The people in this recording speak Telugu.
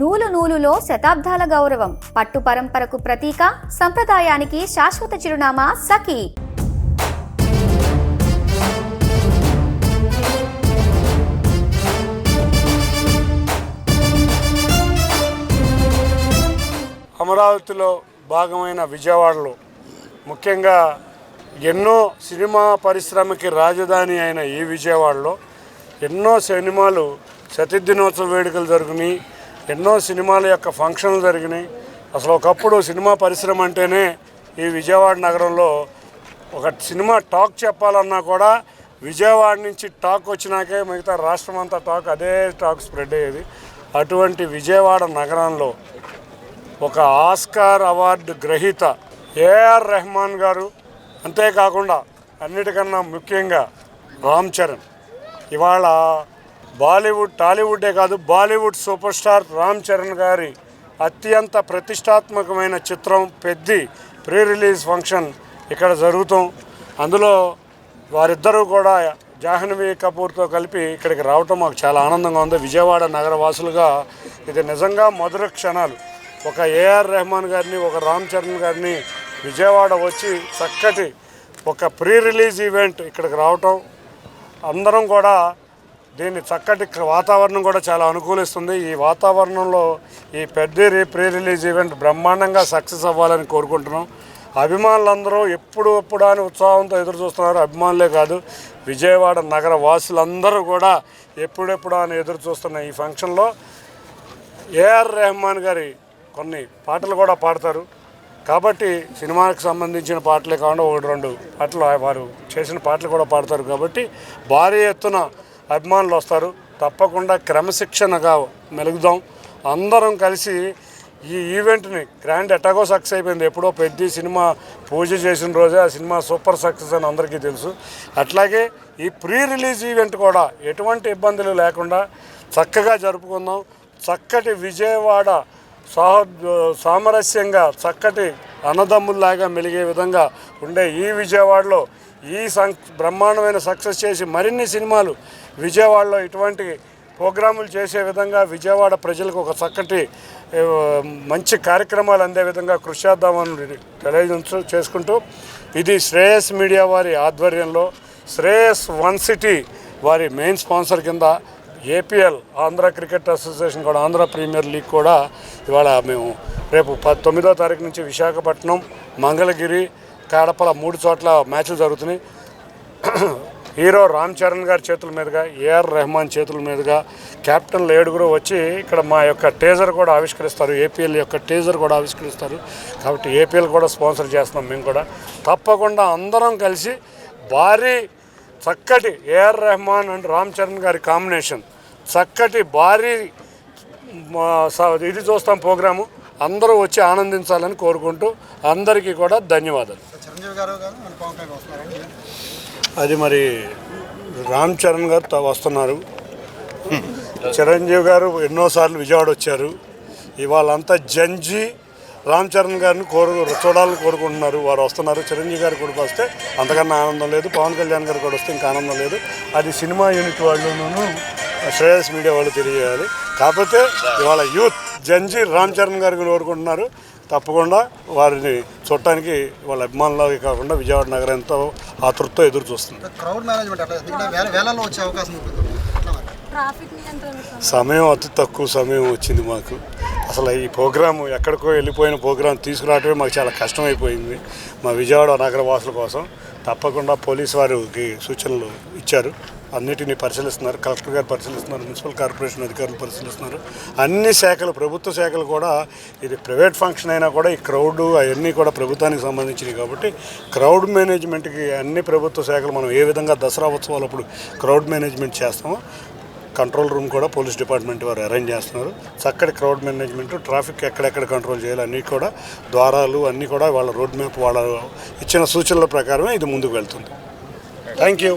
నూలు నూలులో శతాబ్దాల గౌరవం, పట్టు పరంపరకు ప్రతీక, సంప్రదాయానికి శాశ్వత చిరునామా సఖీ. అమరావతిలో భాగమైన విజయవాడలో ముఖ్యంగా ఎన్నో సినిమా పరిశ్రమకి రాజధాని అయిన ఈ విజయవాడలో ఎన్నో సినిమాలు శతదినోత్సవ వేడుకలు జరిగినాయి, ఎన్నో సినిమాల యొక్క ఫంక్షన్లు జరిగినాయి. అసలు ఒకప్పుడు సినిమా పరిశ్రమ అంటేనే ఈ విజయవాడ నగరంలో ఒక సినిమా టాక్ చెప్పాలన్నా కూడా విజయవాడ నుంచి టాక్ వచ్చినాకే మిగతా రాష్ట్రం అంతా టాక్ అదే టాక్ స్ప్రెడ్ అయ్యేది. అటువంటి విజయవాడ నగరంలో ఒక ఆస్కార్ అవార్డు గ్రహీత ఏఆర్ రెహమాన్ గారు, అంతేకాకుండా అన్నిటికన్నా ముఖ్యంగా రామ్ చరణ్, ఇవాళ బాలీవుడ్ టాలీవుడ్డే కాదు బాలీవుడ్ సూపర్ స్టార్ రామ్ చరణ్ గారి అత్యంత ప్రతిష్టాత్మకమైన చిత్రం పెద్ది ప్రీ రిలీజ్ ఫంక్షన్ ఇక్కడ జరుగుతాం. అందులో వారిద్దరూ కూడా జాహ్నవి కపూర్తో కలిపి ఇక్కడికి రావటం మాకు చాలా ఆనందంగా ఉంది. విజయవాడ నగర వాసులుగా ఇది నిజంగా మధుర క్షణాలు. ఒక ఏఆర్ రెహమాన్ గారిని, ఒక రామ్ చరణ్ గారిని విజయవాడ వచ్చి చక్కటి ఒక ప్రీ రిలీజ్ ఈవెంట్ ఇక్కడికి రావటం, అందరం కూడా దీన్ని చక్కటి వాతావరణం కూడా చాలా అనుకూలిస్తుంది. ఈ వాతావరణంలో ఈ పెద్ద ప్రీ రిలీజ్ ఈవెంట్ బ్రహ్మాండంగా సక్సెస్ అవ్వాలని కోరుకుంటున్నాం. అభిమానులందరూ ఎప్పుడు అని ఉత్సాహంతో ఎదురు చూస్తున్నారు. అభిమానులే కాదు, విజయవాడ నగర వాసులందరూ కూడా ఎప్పుడెప్పుడు అని ఎదురు చూస్తున్న ఈ ఫంక్షన్లో ఏఆర్ రెహమాన్ గారి కొన్ని పాటలు కూడా పాడతారు. కాబట్టి సినిమాకి సంబంధించిన పాటలే కాకుండా 1-2 పాటలు వారు చేసిన పాటలు కూడా పాడతారు. కాబట్టి భారీ ఎత్తున అభిమానులు వస్తారు. తప్పకుండా క్రమశిక్షణగా మెలుగుదాం. అందరం కలిసి ఈ ఈవెంట్ని గ్రాండ్ ఎటాగో సక్సెస్ అయిపోయింది. ఎప్పుడో పెద్ద సినిమా పూజ చేసిన రోజే ఆ సినిమా సూపర్ సక్సెస్ అని అందరికీ తెలుసు. అట్లాగే ఈ ప్రీ రిలీజ్ ఈవెంట్ కూడా ఎటువంటి ఇబ్బందులు లేకుండా చక్కగా జరుపుకుందాం. చక్కటి విజయవాడ సామరస్యంగా చక్కటి అన్నదమ్ముల్లాగా మెలిగే విధంగా ఉండే ఈ విజయవాడలో ఈ బ్రహ్మాండమైన సక్సెస్ చేసి మరిన్ని సినిమాలు విజయవాడలో ఇటువంటి ప్రోగ్రాములు చేసే విధంగా విజయవాడ ప్రజలకు ఒక చక్కటి మంచి కార్యక్రమాలు అందే విధంగా కృషి చేద్దామని చేసుకుంటూ ఇది శ్రేయస్ మీడియా వారి ఆధ్వర్యంలో శ్రేయస్ వన్ సిటీ వారి మెయిన్ స్పాన్సర్ కింద ఏపీఎల్ ఆంధ్ర క్రికెట్ అసోసియేషన్ కూడా ఆంధ్ర ప్రీమియర్ లీగ్ కూడా ఇవాళ మేము రేపు 9వ తారీఖు నుంచి విశాఖపట్నం, మంగళగిరి, కడపల 3 చోట్ల మ్యాచ్లు జరుగుతున్నాయి. హీరో రామ్ చరణ్ గారి చేతుల మీదుగా, ఏఆర్ రెహమాన్ చేతుల మీదుగా కెప్టెన్లు 7 వచ్చి ఇక్కడ మా యొక్క టేజర్ కూడా ఆవిష్కరిస్తారు. ఏపీఎల్ యొక్క టేజర్ కూడా ఆవిష్కరిస్తారు. కాబట్టి ఏపీఎల్ కూడా స్పాన్సర్ చేస్తున్నాం. మేము కూడా తప్పకుండా అందరం కలిసి భారీ చక్కటి ఏఆర్ రెహమాన్ అండ్ రామ్ చరణ్ గారి కాంబినేషన్ చక్కటి భారీ ఇది చూస్తాం ప్రోగ్రాము. అందరూ వచ్చి ఆనందించాలని కోరుకుంటూ అందరికీ కూడా ధన్యవాదాలు. అది మరి రామ్ చరణ్ గారు వస్తున్నారు. చిరంజీవి గారు ఎన్నోసార్లు విజయవాడ వచ్చారు. ఇవాళంతా జంజీ రామ్ చరణ్ గారిని చూడాలని కోరుకుంటున్నారు. వారు వస్తున్నారు. చిరంజీవి గారు కూడా వస్తే అంతకన్నా ఆనందం లేదు. పవన్ కళ్యాణ్ గారు కూడా వస్తే ఇంకా ఆనందం లేదు. అది సినిమా యూనిట్ వాళ్ళను శ్రేయస్ మీడియా వాళ్ళు తెలియజేయాలి. కాకపోతే ఇవాళ యూత్ జంజీ రామ్ చరణ్ గారికి కోరుకుంటున్నారు. తప్పకుండా వారిని చూడటానికి వాళ్ళ అభిమానులకి కాకుండా విజయవాడ నగరం ఎంతో ఆతృతతో ఎదురు చూస్తుంది. సమయం అతి తక్కువ సమయం వచ్చింది మాకు. అసలు ఈ ప్రోగ్రాము ఎక్కడికో వెళ్ళిపోయిన ప్రోగ్రాం తీసుకురావటమే మాకు చాలా కష్టమైపోయింది మా విజయవాడ నగర వాసుల కోసం. తప్పకుండా పోలీసు వారికి సూచనలు ఇచ్చారు. అన్నిటినీ పరిశీలిస్తున్నారు. కలెక్టర్ గారు పరిశీలిస్తున్నారు, మున్సిపల్ కార్పొరేషన్ అధికారులు పరిశీలిస్తున్నారు. అన్ని శాఖలు, ప్రభుత్వ శాఖలు కూడా, ఇది ప్రైవేట్ ఫంక్షన్ అయినా కూడా ఈ క్రౌడ్ అవన్నీ కూడా ప్రభుత్వానికి సంబంధించినవి. కాబట్టి క్రౌడ్ మేనేజ్మెంట్కి అన్ని ప్రభుత్వ శాఖలు మనం ఏ విధంగా దసరా ఉత్సవాలు అప్పుడు క్రౌడ్ మేనేజ్మెంట్ చేస్తామో కంట్రోల్ రూమ్ కూడా పోలీస్ డిపార్ట్మెంట్ వారు అరేంజ్ చేస్తున్నారు. చక్కటి క్రౌడ్ మేనేజ్మెంట్, ట్రాఫిక్ ఎక్కడెక్కడ కంట్రోల్ చేయాలి అన్నీ కూడా, ద్వారాలు అన్నీ కూడా వాళ్ళ రోడ్ మ్యాప్ వాళ్ళ ఇచ్చిన సూచనల ప్రకారమే ఇది ముందుకు వెళ్తుంది. Thank you.